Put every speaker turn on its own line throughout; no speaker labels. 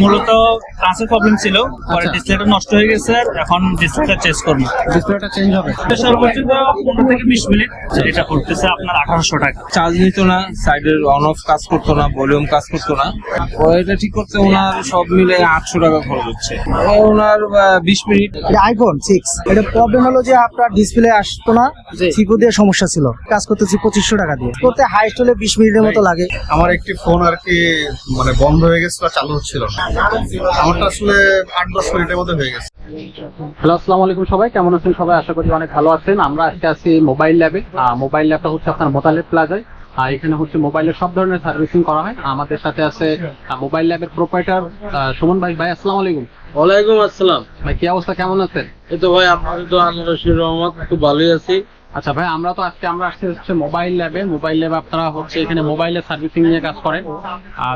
মূলত কাঁচের প্রবলেম ছিল, পরে
আচ্ছা।
ডিসপ্লেটা নষ্ট হয়ে গেছে, এখন ডিসপ্লেটা চেঞ্জ করবো।
ডিসপ্লেটা চেঞ্জ হবে।
সর্বোচ্চ 15 থেকে 20 মিনিট, এটা পড়তেছে আপনার 1800 টাকা।
চার্জ নিত না, সাইডের অন অফ কাজ করতো না, ভলিউম কাজ করতো না। এটা ঠিক করতে ওনার সব মিলে 800 টাকা খরচ হচ্ছে। ওনার 20 মিনিট।
এটা আইফোন 6। এটা প্রবলেম হলো যে আপনার ডিসপ্লে আসতো না, সিপু দিয়ে সমস্যা ছিল। কাজ করতেছি 2500 টাকা দিয়ে, করতে হাইস্ট হলে 20 মিনিটের মতো লাগে।
আমার একটি ফোন আর কি মানে বন্ধ হয়ে গেছিল, চালু হচ্ছিল না। আমারটা আসলে 8-10 মিনিটের মধ্যে হয়ে গেছে।
হ্যালো, আসসালামু আলাইকুম সবাই, কেমন আছেন সবাই? আশা করি অনেক ভালো আছেন। আমরা আজকে আছি মোবাইল ল্যাবে। মোবাইল ল্যাবটা হচ্ছে আপনার মোতালেব প্লাজায়। এখানে হচ্ছে মোবাইলের সব ধরনের সার্ভিসিং করা হয়। আমাদের সাথে আছে মোবাইল ল্যাবের প্রোপাইটার সুমন ভাই। ভাই আসসালামু আলাইকুম।
ওয়ালাইকুম আসসালাম।
ভাই কি অবস্থা, কেমন আছেন?
এই তো ভাই, আপনাদের তো আল্লাহর রশিদ রহমত, খুব ভালোই আছি।
আচ্ছা ভাই, আমরা আসছি হচ্ছে মোবাইল ল্যাবে। মোবাইল ল্যাবে আপনারা হচ্ছে এখানে মোবাইলের সার্ভিসিং নিয়ে কাজ করেন।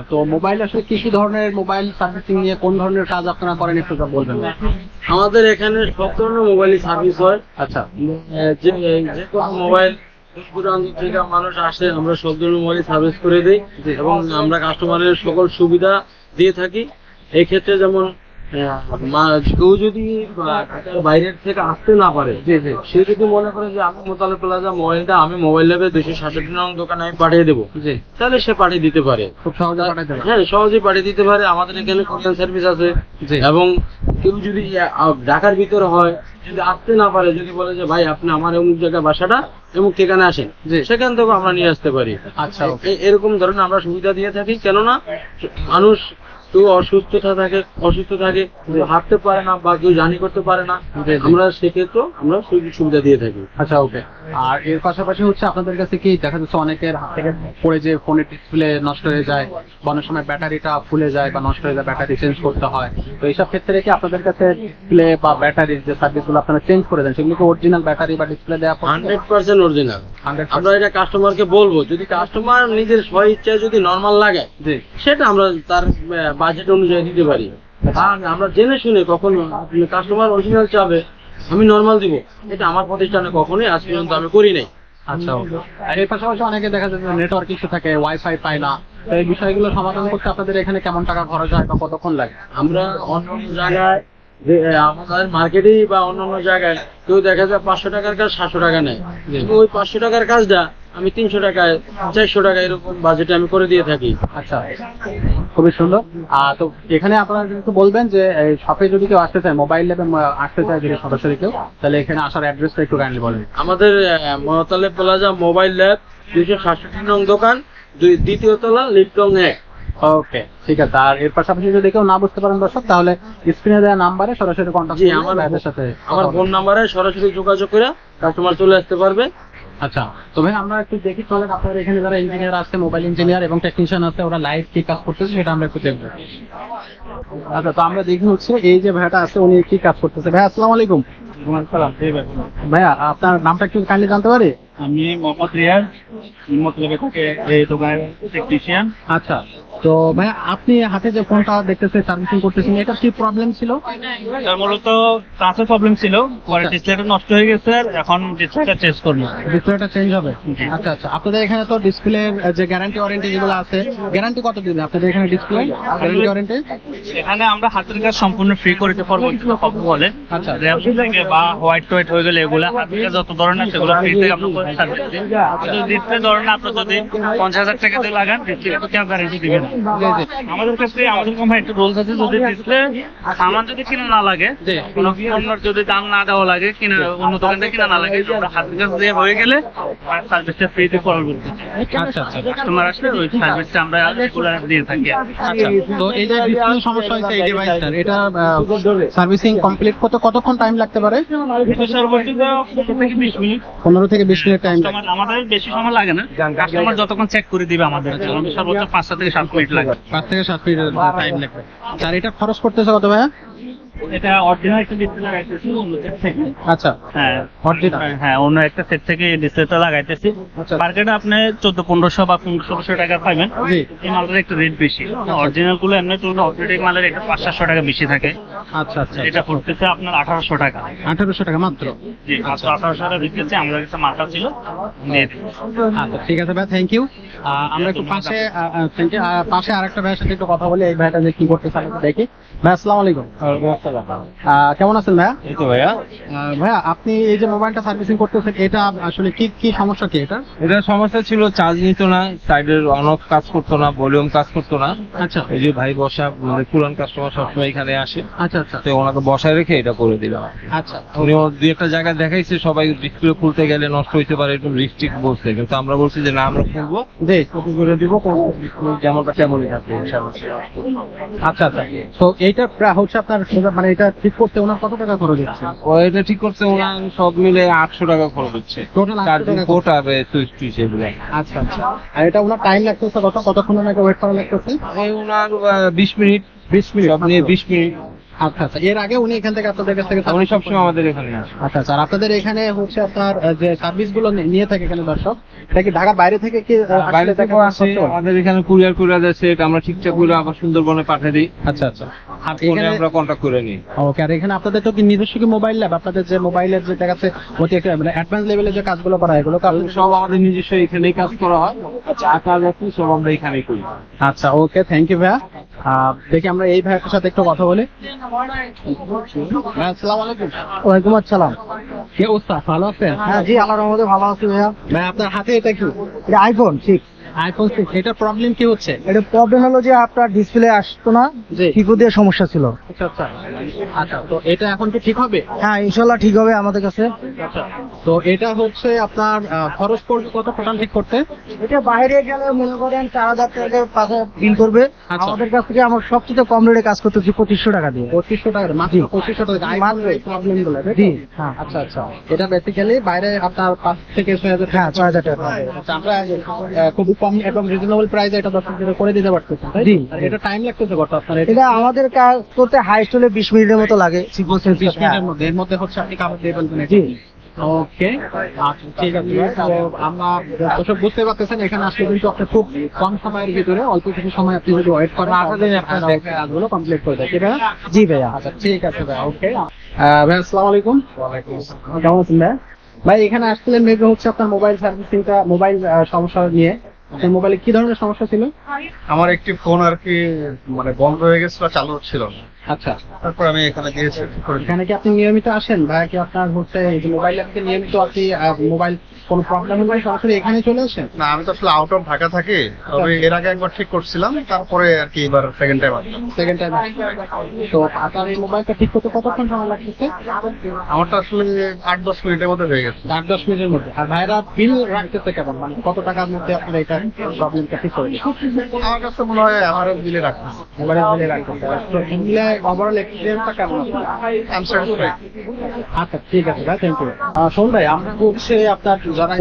তো মোবাইল আসলে কি কি ধরনের মোবাইল সার্ভিসিং নিয়ে কোন ধরনের কাজ আপনারা করেন একটু বলবেন?
আমাদের এখানে সব ধরনের মোবাইল সার্ভিস হয়।
আচ্ছা,
যে কোনো মোবাইল দূর দূরান্ত থেকে মানুষ আসে, আমরা সব ধরনের মোবাইল সার্ভিস করে দিই এবং আমরা কাস্টমারের সকল সুবিধা দিয়ে থাকি। এই ক্ষেত্রে যেমন কেউ যদি বাইরের থেকে আসতে না পারে, সে যদি মনে করে যে আমি মোতালেব প্লাজা মোবাইলটা আমি মোবাইল ল্যাবে 266 নং দোকানে আমি পাঠিয়ে দেবো, তাহলে সে পাঠিয়ে দিতে পারে,
খুব সহজে পাঠাতে পারে।
হ্যাঁ, সহজেই পাঠিয়ে দিতে পারে। আমাদের এখানে কুরিয়ার সার্ভিস আছে। এবং কেউ যদি ঢাকার ভিতরে হয়, যদি আসতে না পারে, যদি বলে যে ভাই আপনি আমার অমুক জায়গায় বাসাটা অমুক ঠিকানা আসেন, সেখান থেকে আমরা নিয়ে আসতে পারি।
আচ্ছা,
এরকম ধরনের আমরা সুবিধা দিয়ে থাকি। কেননা মানুষ কেউ অসুস্থ থাকে, কেউ হাঁটতে পারে না বা কেউ জার্নি করতে পারে না, আমরা সেক্ষেত্রে আমরা সুবিধা দিয়ে থাকি।
আচ্ছা, ওকে। আর এর পাশাপাশি হচ্ছে আপনাদের কাছে কি দেখা যাচ্ছে অনেকের হাত থেকে পড়ে যে ফোনের ডিসপ্লে নষ্ট হয়ে যায়, বা অনেক সময় ব্যাটারিটা ফুলে যায় বা নষ্ট হয়ে যায়, ব্যাটারি চেঞ্জ করতে হয়। তো এইসব ক্ষেত্রে কি আপনাদের কাছে ডিসপ্লে বা ব্যাটারির যে সার্ভিসগুলো আপনারা চেঞ্জ করে দেন, সেগুলো কি অরিজিনাল ব্যাটারি বা ডিসপ্লে দেওয়া?
100% অরিজিনাল। আমরা এটা কাস্টমারকে বলবো, যদি কাস্টমার নিজের স্ব ইচ্ছায় যদি নরমাল লাগে, সেটা আমরা তার বাজেট অনুযায়ী দিতে পারি। আর আমরা জেনে শুনে কখনো কাস্টমার অরিজিনাল চাবে আমি নরমাল দিব, এটা আমার প্রতিষ্ঠানে কখনোই আজ পর্যন্ত আমি করি নাই।
আচ্ছা, আর এর পাশাপাশি অনেকে দেখা যাচ্ছে নেটওয়ার্ক ইস্যু থাকে, ওয়াইফাই পায় না। তো এই বিষয়গুলো সমাধান করতে আপনাদের এখানে কেমন টাকা খরচ হয় বা কতক্ষণ লাগে?
আমরা অন্য জায়গায় আমাদের মার্কেটেই বা অন্যান্য জায়গায় কেউ দেখা যায় 500 টাকার কাজ 700 টাকা নেয়, কিন্তু ওই 500 টাকার কাজটা আমি 300 টাকায় 400 টাকা এরকম বাজেটে আমি করে দিয়ে থাকি।
আচ্ছা, খুবই সুন্দর। তো এখানে আপনারা একটু বলবেন যে শপে যদি কেউ আসতে চায়, মোবাইল ল্যাবে আসতে চায় যদি সরাসরি কেউ, তাহলে এখানে আসার অ্যাড্রেসটা একটু কাইন্ডলি বলেন।
আমাদের মোতালেব প্লাজা মোবাইল ল্যাব 267 নং দোকান, দ্বিতীয় তলা, লিফটং 1।
ওকে, ঠিক আছে। আর এর পাশাপাশি যদি কেউ না বুঝতে পারেন দর্শক, তাহলে স্ক্রিনে দেওয়া নাম্বারে সরাসরি কন্ট্যাক্ট করে আমাদের সাথে,
আমার ফোন নাম্বারে সরাসরি যোগাযোগ করে কাস্টমার চলে আসতে পারবে।
আচ্ছা, তো ভাই আমরা একটু দেখি চলেন আপনার এখানে যারা ইঞ্জিনিয়ার আছে, মোবাইল ইঞ্জিনিয়ার এবং টেকনিশিয়ান আছে, ওরা লাইভ কি কাজ করতেছে সেটা আমরা একটু দেখবো। আচ্ছা, তো আমরা দেখি হচ্ছে এই যে ভাইয়াটা আছে, উনি কি কাজ করতেছে। ভাই আসসালামু আলাইকুম। ভাইয়া আপনার নামটা একটু কাইন্ডলি জানতে পারি?
আমি মোহাম্মদ রিয়াজ, মোতালেবে থেকে এই দোকানের টেকনিশিয়ান।
আচ্ছা, তো ভাইয়া আপনি হাতে যে ফোনটা দেখতেছেন সার্ভিসিং করতেছেন, এটা কি প্রবলেম ছিল?
এটা মূলত কাঁচের প্রবলেম ছিল, পরে ডিসপ্লেটা নষ্ট হয়ে গেছে, এখন ডিসপ্লেটা চেঞ্জ করবো।
ডিসপ্লেটা চেঞ্জ হবে। আচ্ছা আচ্ছা, আপনাদের এখানে তো ডিসপ্লে যে গ্যারান্টি ওয়ারেন্টি যেগুলো আছে, গ্যারান্টি কত দিন আপনাদের এখানে ডিসপ্লে গ্যারান্টি ওয়ারেন্টি?
এখানে আমরা হাতের কাজ সম্পূর্ণ ফ্রি করে দিতে পারবো, কথা বলে।
আচ্ছা,
র্যাম থেকে বা হোয়াইট টোয়াইট হয়ে গেলে এগুলা হাতের কাজ যত ধরনের সেগুলো ফ্রি থেকে আমরা করে সার্ভিস দিই। ডিসপ্লে ধরেন আপনি যদি 50,000 টাকা দিয়ে লাগান, ডিসপ্লে কেউ গ্যারান্টি দিবে না। আমাদের ক্ষেত্রে আমাদের কোম্পানি একটা রুলস আছে, যদি ডিসপ্লে সামান যদি কিনা না লাগে, কোনো অন্যর যদি দাম না দেওয়া লাগে, কিনা অন্য দোকান থেকে কিনা না লাগে, আমরা হাতের কাজ দিয়ে হয়ে গেলে সার্ভিসটা ফ্রিতে করা বলতে।
আচ্ছা আচ্ছা,
কাস্টমার আসলে ওই সার্ভিসটা আমরা রেগুলার দিয়ে থাকি।
আচ্ছা, তো এই যে ডিসপ্লে সমস্যা হয়েছে এই ডিভাইসটার, এটা সার্ভিসিং কমপ্লিট করতে কতক্ষণ টাইম লাগতে পারে?
সর্বোচ্চ 15 থেকে 20 মিনিট।
15 থেকে 20 মিনিট টাইম।
আমাদের বেশি সময় লাগে না, কাস্টমার যতক্ষণ চেক করে দিবে আমাদের সর্বোচ্চ 5 থেকে 7 মিনিট লাগে।
5 থেকে 7 মিনিট টাইম লাগবে। আর এটা খরচ করতেছে কত ভাইয়া?
এটা অরিজিনাল একটা ডিসপ্লে লাগাইতেছি অন্য সেট থেকে।
আচ্ছা,
হ্যাঁ
অরিজিনাল।
হ্যাঁ অন্য একটা সেট থেকে এই ডিসপ্লেটা লাগাইতেছি।
আচ্ছা।
মার্কেটে আপনি 1400-1500 বা 1500 টাকা পাবেন।
জি।
এই মালটার একটু রেট বেশি। অরিজিনাল গুলো এমনি তুলনায় অথেন্টিক মালের একটু 500-700 টাকা বেশি থাকে।
আচ্ছা আচ্ছা,
এটা পড়তেছে আপনার 1800 টাকা।
1800 টাকা মাত্র।
জি মাত্র 1800 টাকা বিক্রিতে আমাদের কাছে মালটা ছিল দিয়ে দিই।
আচ্ছা ঠিক আছে ভাই, থ্যাংক ইউ। আমরা একটু পাশে পাশে আরেকটা ভাইয়ের সাথে একটু কথা বলি, এই ভাইটা যে কি করতেছে আমি একটু দেখি। ভাই আসসালামু আলাইকুম। কেমন আছেন ভাইয়া?
এই তো ভাইয়া,
ভাইয়া আপনি এই যে মোবাইলটা সার্ভিসিং করতেছেন, এটা আসলে কি কি সমস্যা কি এটা?
এটা সমস্যা ছিল, চার্জ নিত না, সাইডের অন অফ কাজ করতো না, ভলিউম কাজ করতো না।
আচ্ছা
এই যে ভাই বসা, মানে পুরান কাস্টমার সবসময় এখানে আসে,
আচ্ছা আচ্ছা
তো ওনাকে বসায় রেখে এটা করে দিলাম।
আচ্ছা
উনিও দুই একটা জায়গায় দেখাইছে, সবাই ডিসপ্লে খুলতে গেলে নষ্ট হইতে পারে, একটু রিস্ট্রিক্ট বলছে, কিন্তু আমরা বলছি যে না, আমরা খুলবো,
জি।
কপি করে দিব, যেমনটা তেমনই থাকবে ইনশাআল্লাহ।
আচ্ছা আচ্ছা, তো এইটা প্রায় হচ্ছে আপনার মানে এটা ঠিক করতে ওনার কত টাকা খরচ হচ্ছে?
ও এটা ঠিক করছে ওনার সব মিলে 800 টাকা খরচ হচ্ছে,
টোটাল 800
চার্জিং
টাকা।
পোর্ট আর সুইচ এগুলো।
আচ্ছা আচ্ছা, আর এটা ওনার টাইম লাগতেছে কতক্ষণ ওনাকে ওয়েট করা লাগতেছে?
এই ওনার 20 মিনিট,
20 মিনিট
সব নিয়ে 20 মিনিট।
আচ্ছা আচ্ছা, এর আগে উনি এখান থেকে আপনাদের কাছ থেকে
উনি সবসময় আমাদের এখানে আসে।
আচ্ছা আচ্ছা, আর আপনাদের এখানে হচ্ছে আপনার যে সার্ভিস গুলো নিয়ে থাকে এখানে দর্শক, এটা কি ঢাকার বাইরে থেকে কি
বাইরে
আসলে
থেকেও আসে,
কষ্ট হয়?
আমাদের এখানে কুরিয়ার করে যাচ্ছে, এটা আমরা ঠিকঠাক করে আবার সুন্দরবনে পাঠিয়ে দিই,
আচ্ছা আচ্ছা, আর
ফোনে
এখানে
আমরা কন্ট্যাক্ট করে নিই।
ওকে, আর এখানে আপনাদের তো কি নিজস্ব কি মোবাইল ল্যাব? আপনাদের যে মোবাইলের যে দেখা যাচ্ছে অতি একটা মানে অ্যাডভান্স লেভেলের যে কাজগুলো করা হয় এগুলো তো আপনাদের
সব আমাদের নিজস্ব এখানেই কাজ করা হয়, যা কাজ আছে সব আমরা এখানেই করি।
আচ্ছা ওকে, থ্যাংক ইউ ভাইয়া। দেখি আমরা এই ভাইয়ের সাথে একটু কথা বলি। আসসালামু আলাইকুম।
ওয়ালাইকুম আসসালাম।
কি অবস্থা, ভালো আছেন?
হ্যাঁ জি, আল্লাহর রহমতে ভালো আছি ভাইয়া।
ভাই আপনার হাতে এটা কি?
এটা আইফোন 6।
আইফোন 6, এটা প্রবলেম কি হচ্ছে?
এটা প্রবলেম হলো যে আপনার ডিসপ্লে আসতো না,
জি।
সিপু দিয়ে সমস্যা ছিল।
আচ্ছা আচ্ছা আচ্ছা, তো এটা এখন কি ঠিক হবে?
হ্যাঁ ইনশাল্লাহ ঠিক হবে আমাদের কাছে।
আচ্ছা, তো এটা হচ্ছে আপনার খরচ পড়বে কত টোটাল ঠিক করতে?
এটা বাইরে গেলে মনে করেন 4000 টাকা পাশে বিল করবে।
আচ্ছা।
আমাদের কাছ থেকে আমার সবচেয়ে কম রেটে কাজ করতেছি 2500 টাকা দিয়ে।
2500 টাকা মাত্র? 2500 টাকা
মাত্র।
প্রবলেম গুলো?
জি হ্যাঁ
আচ্ছা আচ্ছা, এটা বেসিক্যালি বাইরে আপনার 5 থেকে 6000
হ্যাঁ 6000 টাকা।
আচ্ছা, আমরা খুব কম এবং রিজনেবল প্রাইসে এটা দর্শকদের করে দিতে পারতেছি, তাই তো?
জি।
আর এটা টাইম লাগতেছে কত আপনার?
এটা আমাদের কাজ করতে হাইস্ট হলে 20 মিনিটের মতো লাগে।
20 মিনিটের মধ্যে, এর মধ্যে হচ্ছে আপনি কাভার দিয়ে ফেলবেন?
জি।
ওকে, আচ্ছা ঠিক আছে। তো আমরা দর্শক বুঝতে পারতেছেন, এখানে আসলে কিন্তু আপনি খুব কম সময়ের ভিতরে অল্প কিছু সময় আপনি যদি ওয়েট করেন আপনার কাজগুলো কমপ্লিট করে দেয়, ঠিক আছে?
জি ভাইয়া।
আচ্ছা ঠিক আছে ভাই, ওকে। ভাই আসসালামু আলাইকুম। কেমন আছেন ভাই? ভাই এখানে আসছিলেন মেবি হচ্ছে আপনার মোবাইল সার্ভিসিংটা, মোবাইল সমস্যা নিয়ে। আপনার মোবাইলে কি ধরনের সমস্যা ছিল?
আমার একটি ফোন আর কি মানে বন্ধ হয়ে গেছিল, চালু হচ্ছিল না।
আচ্ছা,
তারপর আমি এখানে দিয়েছি, ঠিক করে দিই।
এখানে কি আপনি নিয়মিত আসেন বা কি আপনার হচ্ছে এই যে মোবাইল থেকে নিয়মিত আপনি মোবাইল কোনো প্রবলেম হলে সরাসরি এখানে চলে আসেন?
না, আমি তো আসলে আউট অফ ঢাকা থাকি, তবে এর আগে একবার ঠিক করছিলাম, তারপরে আর কি এবার সেকেন্ড টাইম আসলাম।
Second time? তো আপনার এই মোবাইলটা ঠিক করতে কতক্ষণ সময় লাগতেছে?
আমারটা আসলে 8-10 মিনিটের মধ্যে হয়ে গেছে।
8-10 মিনিটের মধ্যে। আর ভাইরা বিল রাখতেছে কেমন, মানে কত টাকার মধ্যে আপনার এটা প্রবলেমটা ঠিক করে দিচ্ছে?
আমার কাছে মনে হয় অ্যাভারেজ বিলে রাখতেছে।
মোবাইলের বিলে রাখতেছে। তো ইন্ডিয়া ওভারঅল এক্সপিরিয়েন্সটা কেমন আপনার?
আমি স্যাটিসফাইড।
আচ্ছা ঠিক আছে ভাই, থ্যাংক ইউ। শোন ভাই, আমরা হচ্ছে আপনার যারা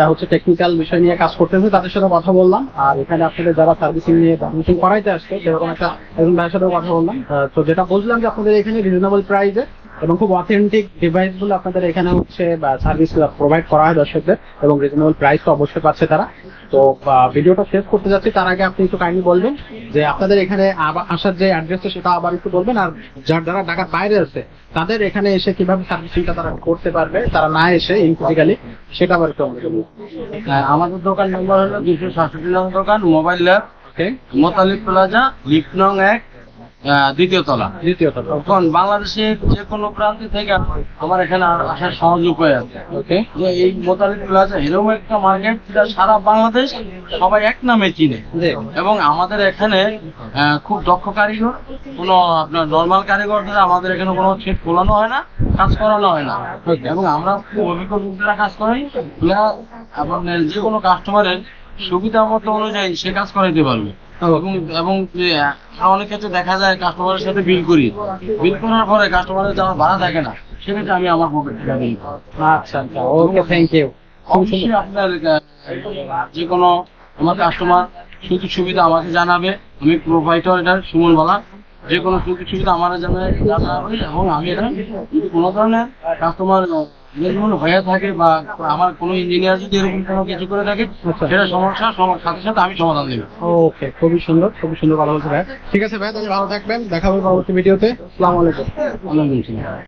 হচ্ছে টেকনিক্যাল বিষয় নিয়ে কাজ করতেছে তাদের সাথে কথা বললাম, আর এখানে আপনাদের যারা সার্ভিসিং নিয়ে সার্ভিসিং করাইতে আসছে সেরকম একটা একজন ভাইয়ের সাথে কথা বললাম। তো যেটা বুঝলাম যে আপনাদের এখানে রিজনেবল প্রাইসে এবং খুব অথেন্টিক ডিভাইস গুলো আপনাদের এখানে হচ্ছে বা সার্ভিস প্রোভাইড করা হয় দর্শকদের, এবং রিজনেবল প্রাইস তো অবশ্যই পাচ্ছে তারা। তো ভিডিওটা শেষ করতে যাচ্ছি, তার আগে আপনি একটু কাইন্ডলি বলবেন যে আপনাদের এখানে আসার যে অ্যাড্রেসটা সেটা আবার একটু বলবেন, আর যারা ঢাকার বাইরে আছে তাদের এখানে এসে কিভাবে সার্ভিসিংটা তারা করতে পারবে, তারা না এসে ফিজিক্যালি, সেটা আবার একটু আমাকে বলুন।
আমাদের দোকান নম্বর হলো 267 নং দোকান, মোবাইল ল্যাব,
ওকে,
মোতালিব প্লাজা, লিফট নং 1, দ্বিতীয় তলা।
দ্বিতীয়ত।
এখন বাংলাদেশের যে কোনো প্রান্তে থেকে আমার এখানে আসার সহজ উপায় আছে।
ওকে,
যে এই মোতালিব প্লাজা এরকম একটা মার্কেট যেটা সারা বাংলাদেশ সবাই এক নামে চিনে,
জি।
এবং আমাদের এখানে খুব দক্ষ কারিগর, কোনো আপনার নর্মাল কারিগর দ্বারা আমাদের এখানে কোনো সেট খোলানো হয় না, কাজ করানো হয় না, এবং আমরা খুব অভিজ্ঞ লোকেরা কাজ করাই, আপনার যে কোনো কাস্টমারের সুবিধা মতো অনুযায়ী সে কাজ করাইতে পারবে। এবং অনেক ক্ষেত্রে দেখা যায় কাস্টমারের সাথে বিল করি, বিল করার পরে কাস্টমারের যাওয়ার ভাড়া থাকে না, সেক্ষেত্রে আমি আমার পকেট থেকে দিই।
আচ্ছা আচ্ছা, ওকে, থ্যাংক ইউ।
অবশ্যই আপনার যে কোনো আমার কাস্টমার সুযোগ সুবিধা আমাকে জানাবে, আমি প্রোভাইডার এটা সুমন বালা, যে কোনো সুযোগ সুবিধা আমার জানা হয়, এবং আমি এটা যদি কোনো ধরনের কাস্টমার হয়ে থাকে বা আমার কোনো ইঞ্জিনিয়ার যদি এরকম কোনো কিছু করে থাকে, সেটা সমস্যা সাথে সাথে আমি সমাধান দেবো।
ওকে, খুবই সুন্দর কথা বলছে ভাই। ঠিক আছে ভাই, তাহলে ভালো থাকবেন, দেখা হবে পরবর্তী ভিডিওতে। আসসালামু আলাইকুম।
আলহামদুলিল্লাহ।